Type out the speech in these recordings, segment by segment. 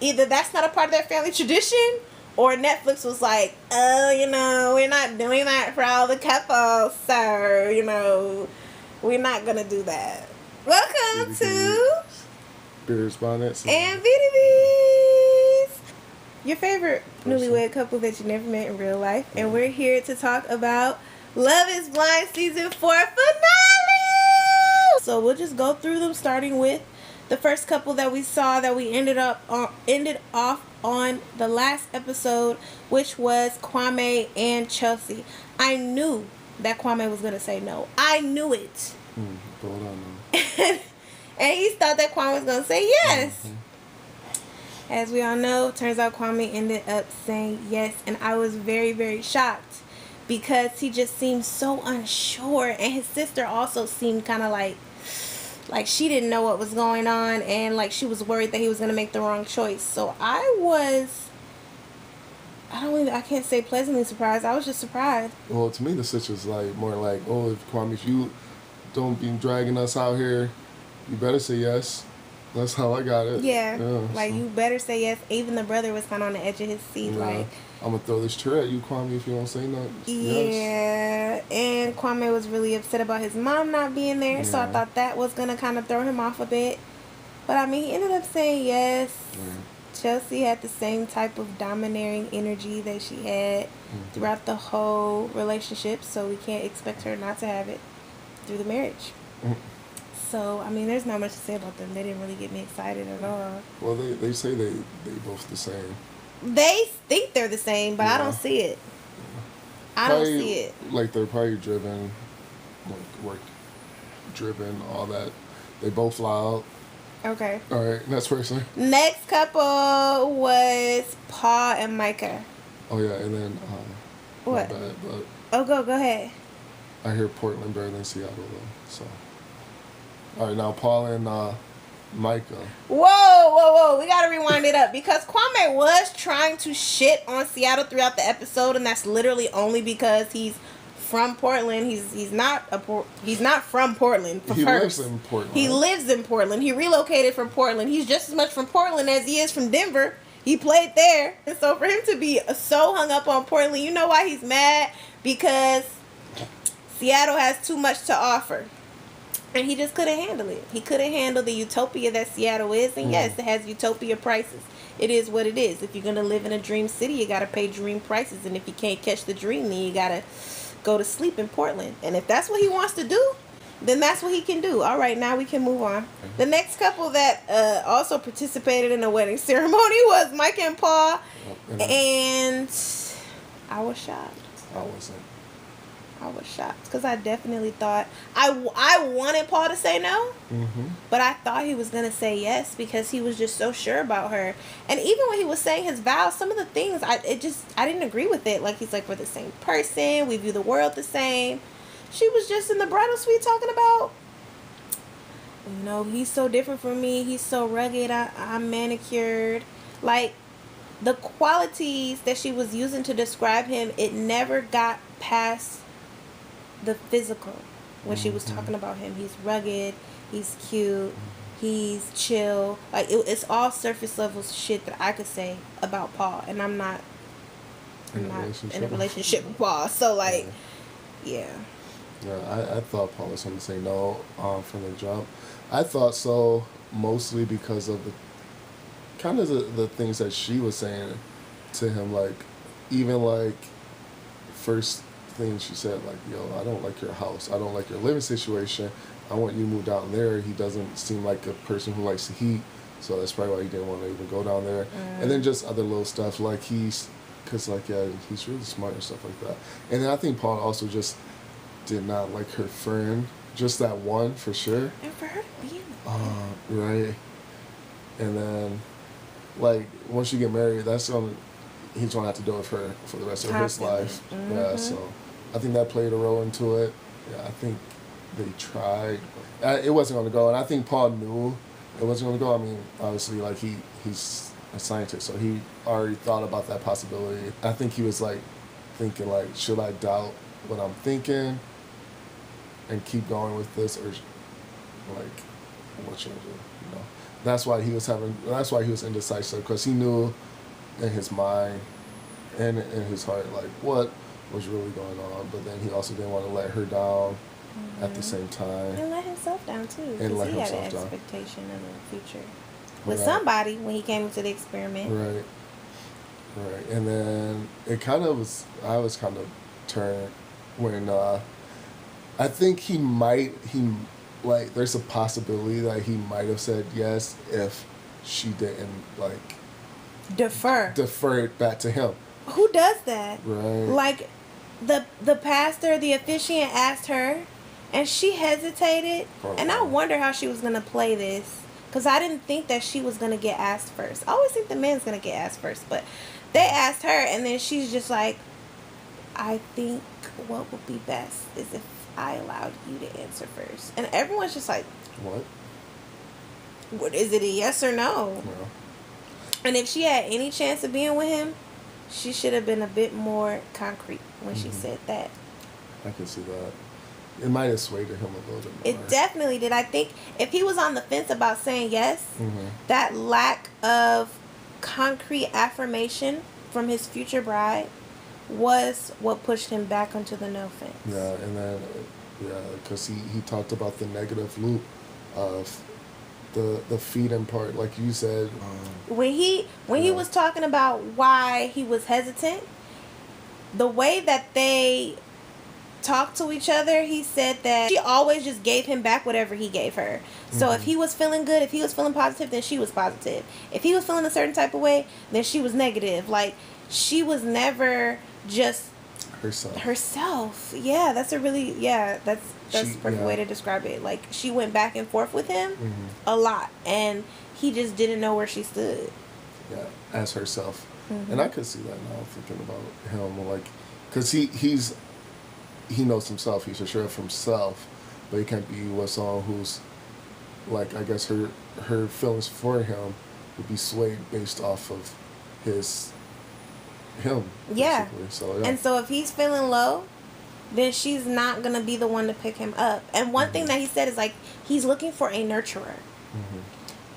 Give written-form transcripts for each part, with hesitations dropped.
either that's not a part of their family tradition, or Netflix was like, oh, we're not doing that for all the couples, so, we're not going to do that. Welcome to Beers, Bonnets, and BDBs, your favorite newlywed couple that you never met in real life. And we're here to talk about Love is Blind Season 4 finale! So we'll just go through them, starting with the first couple that we saw that we ended off on the last episode, which was Kwame and Chelsea. I knew that Kwame was going to say no. I knew it. But I don't know. And he thought that Kwame was going to say yes. As we all know, turns out Kwame ended up saying yes. And I was very, very shocked because he just seemed so unsure. And his sister also seemed kind of like she didn't know what was going on. And like she was worried that he was going to make the wrong choice. So I can't say pleasantly surprised. I was just surprised. Well, to me, the situation's like more like, oh, if Kwame, if you don't be dragging us out here, you better say yes. That's how I got it. Yeah, you better say yes. Even the brother was kind of on the edge of his seat, like, I'm gonna throw this chair at you, Kwame, if you don't say no. Yeah, and Kwame was really upset about his mom not being there, so I thought that was gonna kind of throw him off a bit. But I mean, he ended up saying yes. Chelsea had the same type of domineering energy that she had throughout the whole relationship, so we can't expect her not to have it through the marriage. So, I mean, there's not much to say about them. They didn't really get me excited at all. Well, they say they both the same. They think they're the same, but I don't see it. I don't see it. Like, they're probably driven, like, work driven, all that. They both fly out. Okay. All right, next person. Next couple was Paul and Micah. Oh, yeah, and then, what? My bad, but oh, go ahead. I hear Portland better than Seattle, though, so. All right, now Paul and Micah. Whoa. We got to rewind it up because Kwame was trying to shit on Seattle throughout the episode, and that's literally only because he's from Portland. He's not from Portland. He lives in Portland. He lives in Portland. He relocated from Portland. He's just as much from Portland as he is from Denver. He played there. And so for him to be so hung up on Portland, you know why he's mad? Because Seattle has too much to offer. And he just couldn't handle it. He couldn't handle the utopia that Seattle is. And yes, it has utopia prices. It is what it is. If you're going to live in a dream city, you got to pay dream prices. And if you can't catch the dream, then you got to go to sleep in Portland. And if that's what he wants to do, then that's what he can do. All right, now we can move on. The next couple that also participated in the wedding ceremony was Mike and Paul. And I was shocked. I was shocked because I definitely thought I wanted Paul to say no, but I thought he was going to say yes because he was just so sure about her. And even when he was saying his vows, some of the things I didn't agree with it. Like he's like, we're the same person, we view the world the same. She was just in the bridal suite talking about, he's so different from me, he's so rugged, I'm manicured. Like the qualities that she was using to describe him, it never got past the physical when she was talking about him. He's rugged, he's cute, he's chill. Like it's all surface level shit that I could say about Paul, and I'm not in a relationship with Paul. So like, yeah, I thought Paul was going to say no from the jump. I thought so mostly because of the kind of the things that she was saying to him, like even like first thing she said, like, yo, I don't like your house, I don't like your living situation, I want you to move down there. He doesn't seem like a person who likes the heat, so that's probably why he didn't want to even go down there. And then just other little stuff like he's really smart and stuff like that. And then I think Paul also just did not like her friend, just that one for sure. And for her to be in right. And then like once you get married, he's gonna have to do it for the rest of his life. Yeah, so I think that played a role into it. Yeah, I think they tried. It wasn't going to go, and I think Paul knew it wasn't going to go. I mean, obviously, like he's a scientist, so he already thought about that possibility. I think he was like thinking, like, should I doubt what I'm thinking and keep going with this, or like what should I do? that's why he was indecisive, because he knew in his mind and in his heart like what was really going on, but then he also didn't want to let her down at the same time. And let himself down too. Because he had an expectation of the future with somebody when he came into the experiment. Right. Right. And then I was kind of turned when I think there's a possibility that he might have said yes if she didn't defer it back to him. Who does that? Right. Like the pastor, the officiant asked her, and she hesitated. And I wonder how she was gonna play this, because I didn't think that she was gonna get asked first. I always think the man's gonna get asked first, but they asked her, and then she's just like, I think what would be best is if I allowed you to answer first. And everyone's just like, what is it, a yes or no? No. And if she had any chance of being with him, she should have been a bit more concrete when she said that. I can see that. It might have swayed him a little bit more. It definitely did. I think if he was on the fence about saying yes, that lack of concrete affirmation from his future bride was what pushed him back onto the no fence. Yeah, and then, because he talked about the negative loop of the feeding part, like you said. When he was talking about why he was hesitant, the way that they talked to each other, he said that she always just gave him back whatever he gave her. So if he was feeling good, if he was feeling positive, then she was positive. If he was feeling a certain type of way, then she was negative. Like, she was never just herself. Yeah, that's the perfect way to describe it. Like, she went back and forth with him a lot, and he just didn't know where she stood. Yeah, as herself. And I could see that now, thinking about him, like, because he knows himself. He's assured of himself, but he can't be with someone who's, like, I guess her feelings for him would be swayed based off of him. Yeah. So, yeah. And so if he's feeling low, then she's not going to be the one to pick him up. And one thing that he said is, like, he's looking for a nurturer.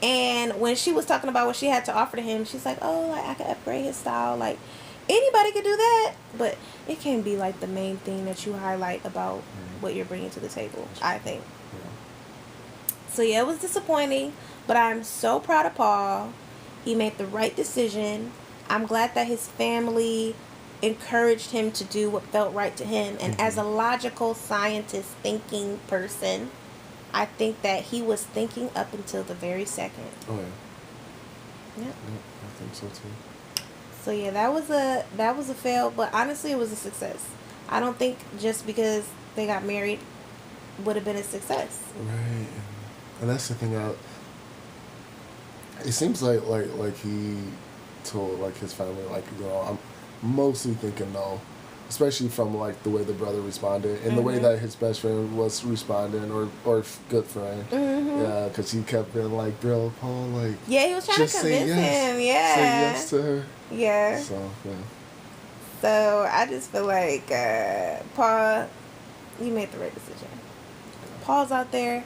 And when she was talking about what she had to offer to him, she's like, oh, like, I could upgrade his style. Like, anybody could do that. But it can't be, like, the main thing that you highlight about what you're bringing to the table, I think. So, yeah, it was disappointing. But I'm so proud of Paul. He made the right decision. I'm glad that his family encouraged him to do what felt right to him. And as a logical, scientist, thinking person, I think that he was thinking up until the very second. Oh, yeah. Yep, I think so, too. So, yeah, that was a fail. But honestly, it was a success. I don't think just because they got married would have been a success. Right. And that's the thing. It seems like he told, like, his family, like, I'm mostly thinking no, especially from, like, the way the brother responded and the way that his best friend was responding, or good friend. Yeah, because he kept being like, bro, Paul, like, yeah, he was trying to convince him. Yeah, say yes to her. Yeah. So, yeah. So I just feel like Paul, you made the right decision. Paul's out there.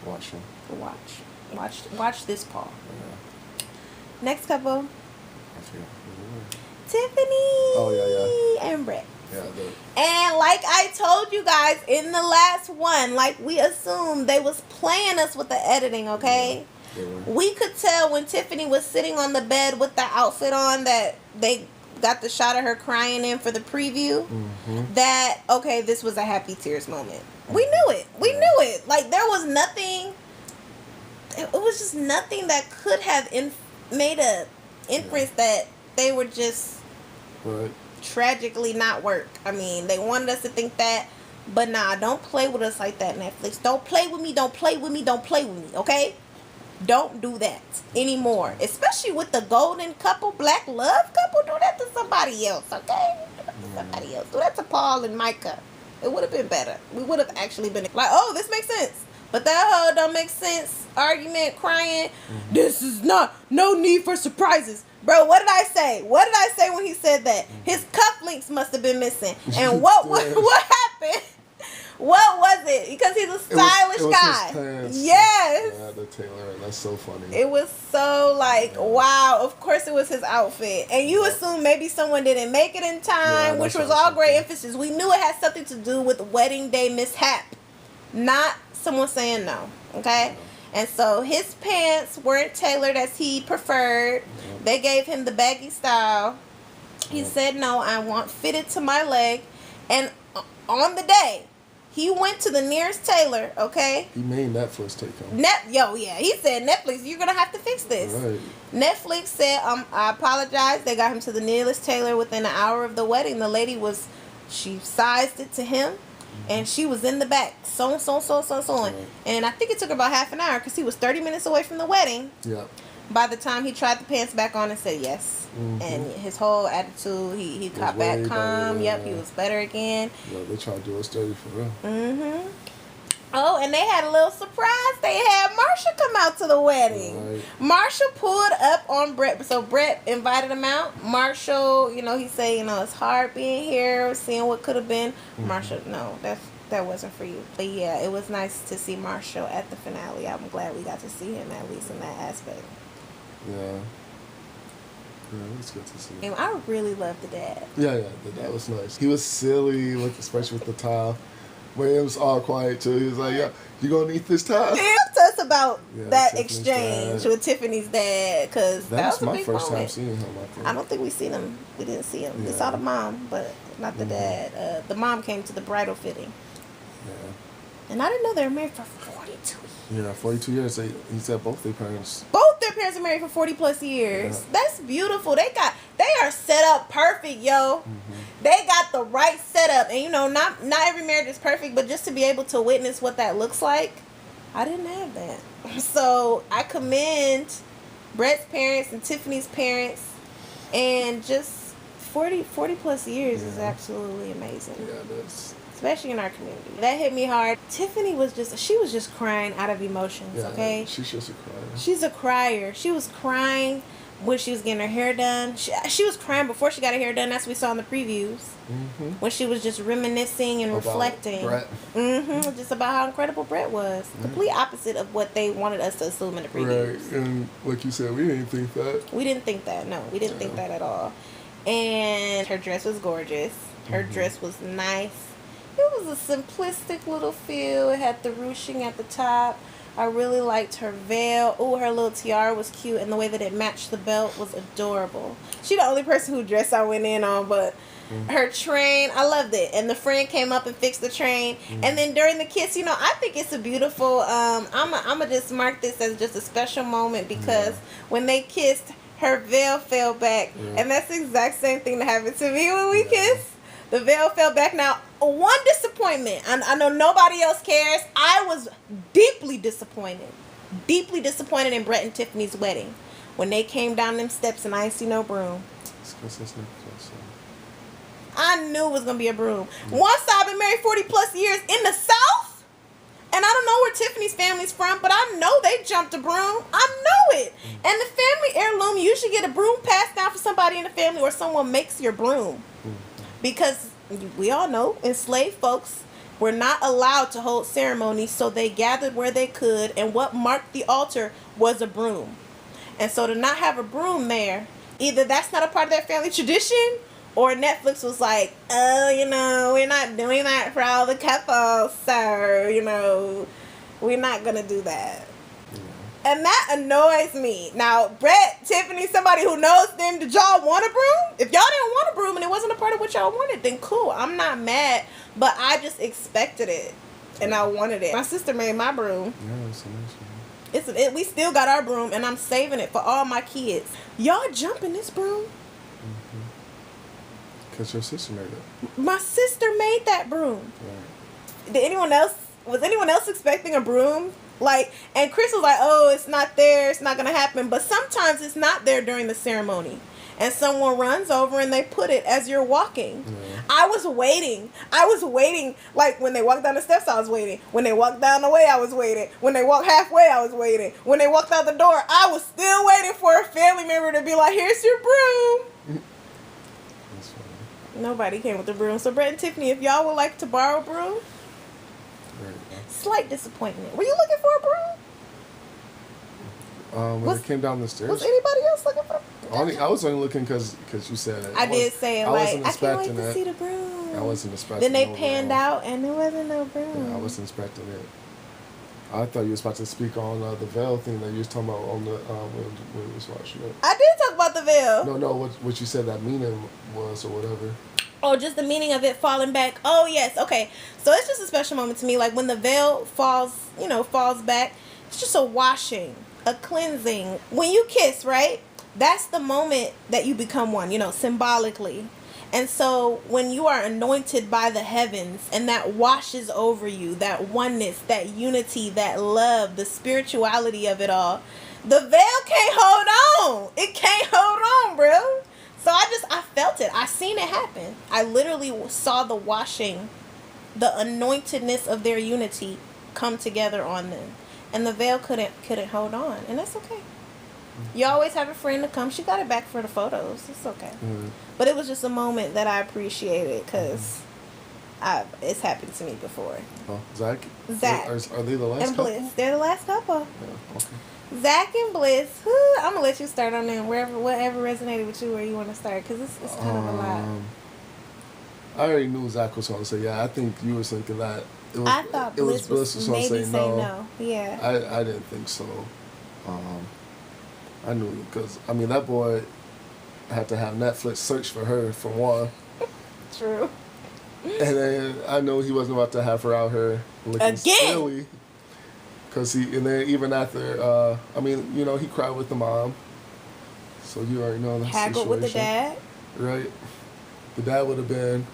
Watch him. Watch this Paul. Yeah. Next couple. I forget. Tiffany. Oh, yeah. And Brett. Yeah. And like I told you guys in the last one, like, we assumed they was playing us with the editing, okay? Yeah. We could tell when Tiffany was sitting on the bed with the outfit on that they got the shot of her crying in for the preview, that, okay, this was a happy tears moment. We knew it. We knew it. Like, there was nothing, it was just nothing that could have made a inference that they were just tragically not work. I mean, they wanted us to think that, but nah, don't play with us like that, Netflix. Don't play with me, don't play with me, don't play with me, okay? Don't do that anymore. Especially with the golden couple, black love couple. Do that to somebody else, okay? Do that to somebody else. Do that to Paul and Micah. It would have been better. We would have actually been like, oh, this makes sense. But that whole don't make sense argument, crying, this is no need for surprises. Bro, what did I say? What did I say when he said that? His cufflinks must have been missing. And what happened? What was it? Because he's a stylish it was guy. his pants. Yes. Yeah, the tailor, and that's so funny. It was so like, wow. Of course, it was his outfit, and you assume maybe someone didn't make it in time, which was all great emphasis. We knew it had something to do with wedding day mishap, not someone saying no. Okay. Yeah. And so his pants weren't tailored as he preferred. Yeah. They gave him the baggy style. He said, no, I want fitted to my leg. And on the day, he went to the nearest tailor, okay? He made Netflix take him. Yeah. He said, Netflix, you're going to have to fix this. Right. Netflix said, I apologize. They got him to the nearest tailor within an hour of the wedding. The lady she sized it to him, and she was in the back, so. Right. And I think it took about half an hour because he was 30 minutes away from the wedding. Yeah. By the time he tried the pants back on and said yes. And his whole attitude, he got back calm. Yep, he was better again. Yeah, they tried to do us dirty for real. Oh, and they had a little surprise. They had Marsha come out to the wedding. Right. Marsha pulled up on Brett. So Brett invited him out. Marshall, he said, it's hard being here, seeing what could have been. Marsha, no, that wasn't for you. But yeah, it was nice to see Marshall at the finale. I'm glad we got to see him at least in that aspect. Yeah. Yeah, it was good to see. And I really loved the dad. Yeah, the dad was nice. He was silly, especially with the towel. But it was all quiet too. He was like, "Yeah, you gonna eat this towel?" Talk to us about that Tiffany's exchange with Tiffany's dad, because that was my first time seeing him. I don't think we seen him. We didn't see him. We saw the mom, but not the dad. The mom came to the bridal fitting. Yeah. And I didn't know they were married for 42 years. Yeah, 42 years. He said both their parents. Both their parents are married for 40 plus years. Yeah. That's beautiful. They are set up perfect, yo. They got the right setup. And not every marriage is perfect, but just to be able to witness what that looks like, I didn't have that. So I commend Brett's parents and Tiffany's parents, and just 40 plus years is absolutely amazing. Yeah, it is. Especially in our community. That hit me hard. Tiffany was just crying out of emotions, okay? She's just a crier. She's a crier. She was crying when she was getting her hair done. She was crying before she got her hair done. That's what we saw in the previews. When she was just reminiscing and about reflecting. Brett. Just about how incredible Brett was. Complete opposite of what they wanted us to assume in the previews. Right. And like you said, we didn't think that. We didn't think that. No, we didn't think that at all. And her dress was gorgeous. Her dress was nice. It was a simplistic little feel. It had the ruching at the top. I really liked her veil. Oh, her little tiara was cute, and the way that it matched the belt was adorable. She the only person who dressed I went in on, but her train, I loved it. And the friend came up and fixed the train. And then during the kiss, I think it's a beautiful, I'ma just mark this as just a special moment, because when they kissed, her veil fell back. And that's the exact same thing that happened to me when we kissed. The veil fell back. Now, one disappointment. I know nobody else cares. I was deeply disappointed in Brett and Tiffany's wedding when they came down them steps and I ain't see no broom. I knew it was going to be a broom. Once I've been married 40 plus years in the South, and I don't know where Tiffany's family's from, but I know they jumped a broom. I know it. And the family heirloom, you usually get a broom passed down for somebody in the family, or someone makes your broom. Because we all know enslaved folks were not allowed to hold ceremonies, so they gathered where they could, and what marked the altar was a broom. And so to not have a broom there, either that's not a part of their family tradition, or Netflix was like, oh, we're not doing that for all the couples, so, we're not going to do that. And that annoys me. Now, Brett, Tiffany, somebody who knows them, did y'all want a broom? If y'all didn't want a broom and it wasn't a part of what y'all wanted, then cool. I'm not mad. But I just expected it. And I wanted it. My sister made my broom. Yeah, it's a nice one. We still got our broom, and I'm saving it for all my kids. Y'all jumping this broom? Because your sister made it. My sister made that broom. Right. Was anyone else expecting a broom? And Chris was like, oh, it's not there, it's not going to happen. But sometimes it's not there during the ceremony. And someone runs over and they put it as you're walking. Yeah. I was waiting. Like, when they walked down the steps, I was waiting. When they walked down the way, I was waiting. When they walked halfway, I was waiting. When they walked out the door, I was still waiting for a family member to be like, here's your broom. That's funny. Nobody came with the broom. So, Brett and Tiffany, if y'all would like to borrow a broom, Slight disappointment. Were you looking for a broom? When it came down the stairs. Was anybody else looking for a broom? I was only looking because you said it. I did say it. I can't wait to see the broom. I wasn't expecting. Then they panned out and there wasn't no broom. Yeah, I wasn't expecting it. I thought you was about to speak on the veil thing that you was talking about on the when we was watching it. I did talk about the veil. No, what you said that meaning was or whatever. Oh, just the meaning of it falling back. Oh, yes. Okay. So it's just a special moment to me. Like when the veil falls back, it's just a washing, a cleansing. When you kiss, right? That's the moment that you become one, symbolically. And so when you are anointed by the heavens and that washes over you, that oneness, that unity, that love, the spirituality of it all, the veil can't hold on. It can't hold on, bro. So I felt it. I seen it happen. I literally saw the washing, the anointedness of their unity come together on them. And the veil couldn't hold on. And that's okay. You always have a friend to come. She got it back for the photos. It's okay. Mm-hmm. But it was just a moment that I appreciated because it's happened to me before. Oh, Zach. Are they the last and couple? Bliss. They're the last couple. Yeah, okay. Zach and Bliss. I'm going to let you start on them. Whatever resonated with you where you want to start because it's kind of a lot. I already knew Zach was going to say, yeah, I think you were thinking that. I thought Bliss was going to maybe say no. Yeah. I didn't think so. I knew because, that boy had to have Netflix search for her, for one. True. And then I know he wasn't about to have her out here looking silly. Because and then even after, he cried with the mom. So you already know that situation. Haggled with the dad. Right. The dad would have been,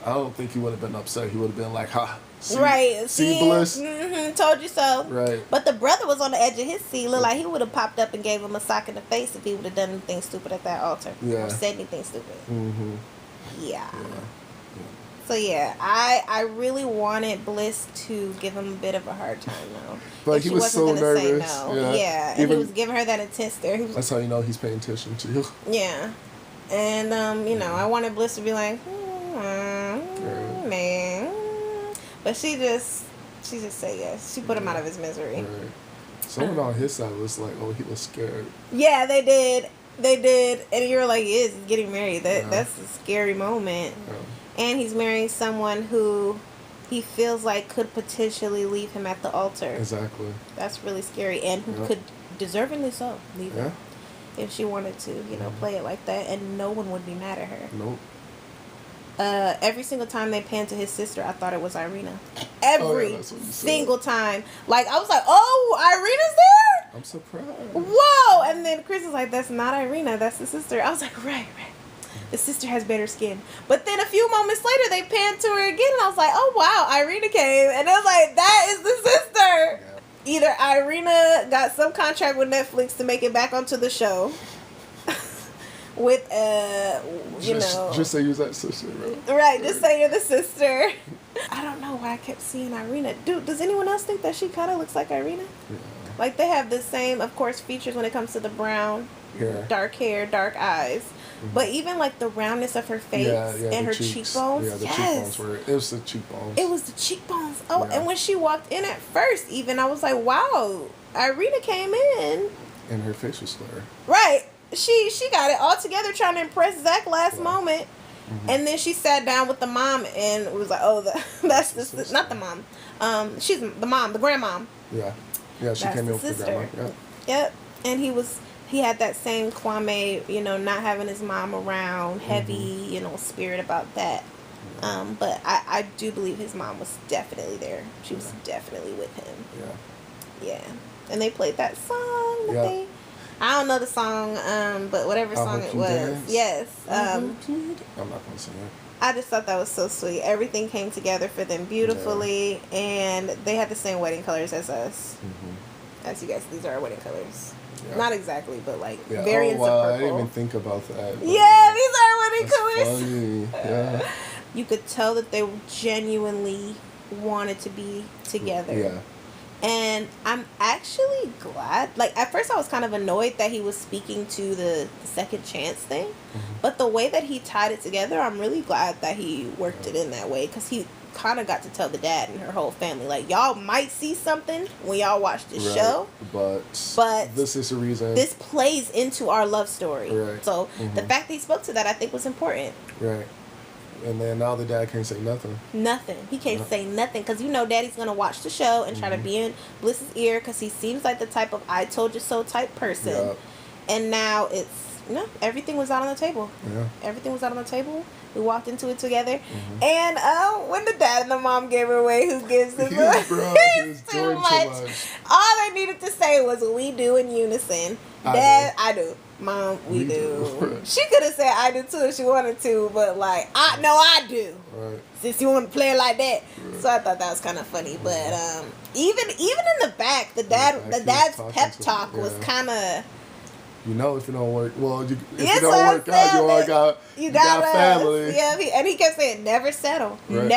I don't think he would have been upset. He would have been like, ha. See Bliss? Mm-hmm, told you so. Right. But the brother was on the edge of his seat. Looked like he would have popped up and gave him a sock in the face if he would have done anything stupid at that altar. Yeah. Or said anything stupid. Mm-hmm. Yeah. So yeah, I really wanted Bliss to give him a bit of a hard time though. But he was so nervous. Say no. Yeah. And he was giving her that intense stare. That's how you know he's paying attention to you. Yeah. And I wanted Bliss to be like, man. But she just said yes. She put him out of his misery. Right. Someone on his side was like, oh, he was scared. Yeah, they did. And you were like, he's getting married. That's a scary moment. Yeah. And he's marrying someone who he feels like could potentially leave him at the altar. Exactly. That's really scary. And who could deservingly so leave him. If she wanted to, play it like that. And no one would be mad at her. Nope. Every single time they panned to his sister, I thought it was Irina. Every single time. Like, I was like, oh, Irina's there? I'm surprised. Whoa! And then Chris was like, that's not Irina, that's the sister. I was like, right. The sister has better skin. But then a few moments later, they panned to her again, and I was like, oh, wow, Irina came. And I was like, that is the sister. Yeah. Either Irina got some contract with Netflix to make it back onto the show. With just say you're that sister, bro. Right, just say you're the sister. I don't know why I kept seeing Irina. Dude, does anyone else think that she kind of looks like Irina? Yeah. Like they have the same, of course, features when it comes to the brown, dark hair, dark eyes. Mm-hmm. But even like the roundness of her face and her cheekbones. Yeah, the cheekbones were. It was the cheekbones. It was the cheekbones. Oh, and when she walked in at first, even I was like, wow, Irina came in. And her face was clear. Right. She got it all together trying to impress Zach last moment. Mm-hmm. And then she sat down with the mom and was like, oh, that's not the mom. She's the mom, the grandmom. Yeah. Yeah, she came in with the grandma. Yeah. Yep. And he had that same Kwame, not having his mom around, heavy, spirit about that. But I do believe his mom was definitely there. She was definitely with him. Yeah. Yeah. And they played that song that I don't know the song, but whatever song it was. Dance. Yes. I'm not going to sing it. I just thought that was so sweet. Everything came together for them beautifully, and they had the same wedding colors as us. Mm-hmm. As you guys, these are our wedding colors. Yeah. Not exactly, but like variants of purple. I didn't even think about that. Yeah, these are our wedding colors. Funny. Yeah. You could tell that they genuinely wanted to be together. Yeah. And I'm actually glad. Like, at first I was kind of annoyed that he was speaking to the second chance thing. Mm-hmm. But the way that he tied it together, I'm really glad that he worked it in that way. Because kind of got to tell the dad and her whole family, like, y'all might see something when y'all watch this Right. show, but this is the reason. This plays into our love story. Right. So the fact that he spoke to that, I think, was important. Right. And then now the dad can't say nothing. Nothing. He can't say nothing because, you know, daddy's going to watch the show and try to be in Bliss's ear because he seems like the type of I told you so type person. Yep. And now it's, everything was out on the table. Yeah. Everything was out on the table. We walked into it together. And when the dad and the mom gave it away, who gives it away? He was too doing much. too much. All they needed to say was, we do in unison. Dad, I do. Mom, we do. She could have said I do too if she wanted to, but like, I do. Right. Since you want to play it like that. Right. So I thought that was kind of funny. But even in the back, the dad's pep talk was kind of... You know, if it don't work, well, if it don't work out, you got family. Yeah, and he kept saying, never settle. Right.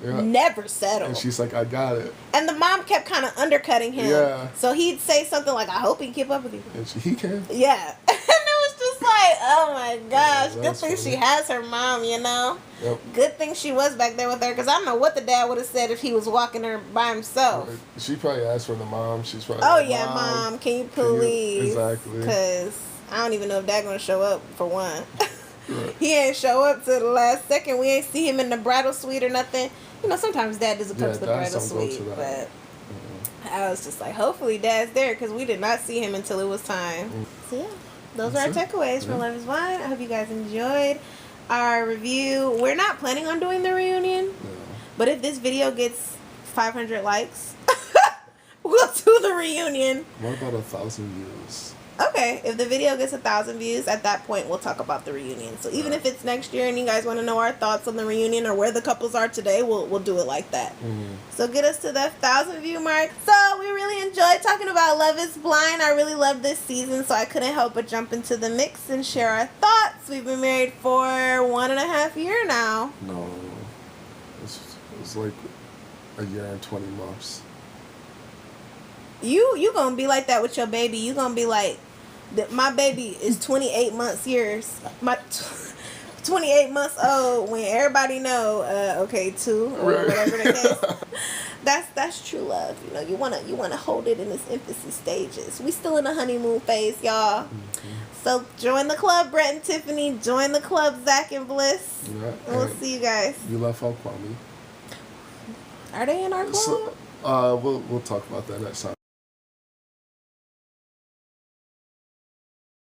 Never settle. And she's like, I got it. And the mom kept kind of undercutting him. Yeah. So he'd say something like, I hope he can keep up with you. And he can. Yeah. And it was just like, oh my gosh. Good thing she has her mom, you know? Yep. Good thing she was back there with her, because I don't know what the dad would have said if he was walking her by himself. She probably asked for the mom. She's probably Mom, can you please? Exactly. Because I don't even know if dad's going to show up, for one. Right. He ain't show up to the last second. We ain't see him in the bridal suite or nothing. You know, sometimes dad doesn't come to the bridal suite, but I was just like, hopefully dad's there, because we did not see him until it was time. So yeah, those are our takeaways from Love is Blind. I hope you guys enjoyed our review. We're not planning on doing the reunion, but if this video gets 500 likes, we'll do the reunion. What about 1,000 views? Okay, if the video gets 1,000 views, at that point we'll talk about the reunion. So even if it's next year and you guys want to know our thoughts on the reunion or where the couples are today, we'll do it like that. So get us to the 1,000 view mark. So we really enjoyed talking about Love is Blind. I really loved this season, so I couldn't help but jump into the mix and share our thoughts. We've been married for 1.5 years now. No, it's like a year and 20 months. You gonna be like that with your baby. You gonna be like, my baby is 28 months years. My 28 months old when everybody know, 2 or whatever the case. That's true love. You know, you wanna hold it in its infancy stages. We still in the honeymoon phase, y'all. So join the club, Brett and Tiffany. Join the club, Zach and Bliss. Yeah, and we'll see you guys. You left out Kwame. Are they in our club? So, we'll talk about that next time.